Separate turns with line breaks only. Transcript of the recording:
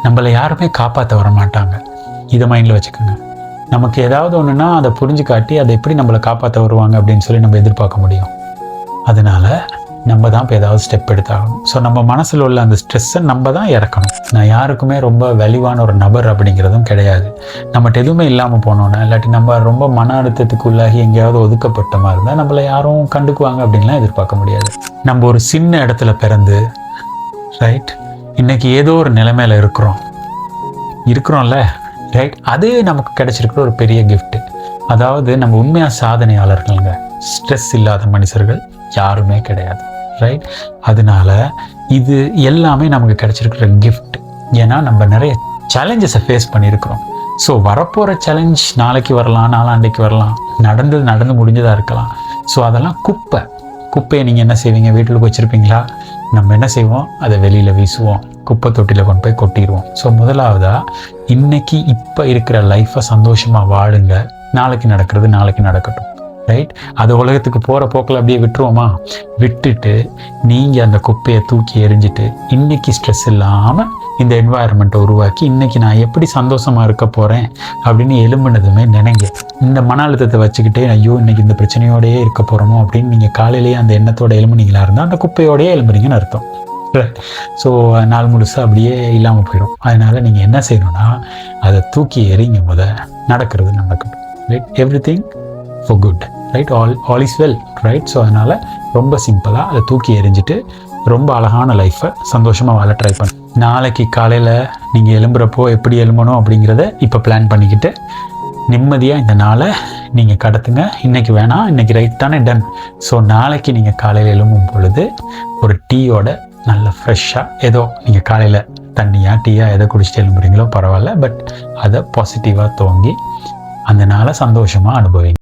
நம்மளை யாருமே காப்பாற்ற வர மாட்டாங்க. இதை மைண்டில் வச்சுக்கோங்க. நமக்கு ஏதாவது ஒன்றுனா அதை புரிஞ்சு காட்டி அதை எப்படி நம்மளை காப்பாற்ற வருவாங்க அப்படின்னு சொல்லி நம்ம எதிர்பார்க்க முடியும். அதனால் நம்ம தான் இப்போ ஏதாவது ஸ்டெப் எடுத்தாகணும். ஸோ நம்ம மனசில் உள்ள அந்த ஸ்ட்ரெஸ்ஸை நம்ம தான் இறக்கணும். நான் யாருக்குமே ரொம்ப வலிவான ஒரு நபர் அப்படிங்கிறதும் கிடையாது. நம்மகிட்ட எதுவுமே இல்லாமல் போனோன்னா, இல்லாட்டி நம்ம ரொம்ப மன அழுத்தத்துக்குள்ளாகி எங்கேயாவது ஒதுக்கப்பட்ட மாதிரி இருந்தால் நம்மளை யாரும் கண்டுக்குவாங்க அப்படின்லாம் எதிர்பார்க்க முடியாது. நம்ம ஒரு சின்ன இடத்துல பிறந்து ரைட் இன்னைக்கு ஏதோ ஒரு நிலைமையில இருக்கிறோம்ல ரைட், அது நமக்கு கிடைச்சிருக்கிற ஒரு பெரிய கிஃப்ட். அதாவது நம்ம உண்மையாக சாதனையாளர்கள்ங்க. ஸ்ட்ரெஸ் இல்லாத மனுஷர்கள் யாருமே கிடையாது. ரைட், அதனால இது எல்லாமே நமக்கு கிடைச்சிருக்கிற கிஃப்ட். ஏன்னா நம்ம நிறைய சேலஞ்சஸை ஃபேஸ் பண்ணியிருக்கிறோம். ஸோ வரப்போகிற சேலஞ்ச் நாளைக்கு வரலாம், நாளாண்டைக்கு வரலாம், நடந்து முடிஞ்சதாக இருக்கலாம். ஸோ அதெல்லாம் குப்பையை நீங்கள் என்ன செய்வீங்க? வீட்டுக்கு வச்சுருப்பீங்களா? நம்ம என்ன செய்வோம்? அதை வெளியில் வீசுவோம், குப்பை தொட்டியில் கொண்டு போய் கொட்டிடுவோம். ஸோ முதலாவதாக இன்னைக்கு இப்போ இருக்கிற லைஃப்பை சந்தோஷமாக வாழுங்க. நாளைக்கு நடக்கிறது நாளைக்கு நடக்கட்டும். ரைட், அது உலகத்துக்கு போகிற போக்கில் அப்படியே விட்டுருவோமா? விட்டுட்டு நீங்கள் அந்த குப்பையை தூக்கி எறிஞ்சிட்டு இன்னைக்கு ஸ்ட்ரெஸ் இல்லாமல் இந்த என்வாயர்மெண்ட்டை உருவாக்கி இன்னைக்கு நான் எப்படி சந்தோஷமாக இருக்க போகிறேன் அப்படின்னு எழும்புனதுமே நினைங்க. இந்த மன அழுத்தத்தை வச்சுக்கிட்டே ஐயோ இன்னைக்கு இந்த பிரச்சனையோடையே இருக்க போகிறோமோ அப்படின்னு நீங்கள் காலையிலேயே அந்த எண்ணத்தோட எழும்புனீங்களா இருந்தால் அந்த குப்பையோடையே எழும்புறீங்கன்னு அர்த்தம். ஸோ நாள் முழுசாக அப்படியே இல்லாமல் போயிடும். அதனால் நீங்கள் என்ன செய்யணும்னா அதை தூக்கி எறிங்க. நடக்கிறது நடக்கட்டும். Right, everything for good. Right, all is well. Right, so அதனால் ரொம்ப சிம்பிளாக அதை தூக்கி எறிஞ்சிட்டு ரொம்ப அழகான லைஃப்பை சந்தோஷமாக வாழ ட்ரை பண்ணு. நாளைக்கு காலையில் நீங்கள் எழும்புறப்போ எப்படி எழும்பணும் அப்படிங்கிறத இப்போ பிளான் பண்ணிக்கிட்டு நிம்மதியாக இந்த நாளை நீங்கள் கடத்துங்க. இன்றைக்கி வேணாம், இன்றைக்கி ரைட் தானே, டன். ஸோ நாளைக்கு நீங்கள் காலையில் எழும்பும் பொழுது ஒரு டீயோட நல்ல ஃப்ரெஷ்ஷாக ஏதோ நீங்கள் காலையில் தண்ணியா டீயா எதை குடிச்சிட்டு எழும்புறீங்களோ பரவாயில்ல, பட் அதை பாசிட்டிவாக துவங்கி அந்த நாளை சந்தோஷமாக அனுபவிங்க.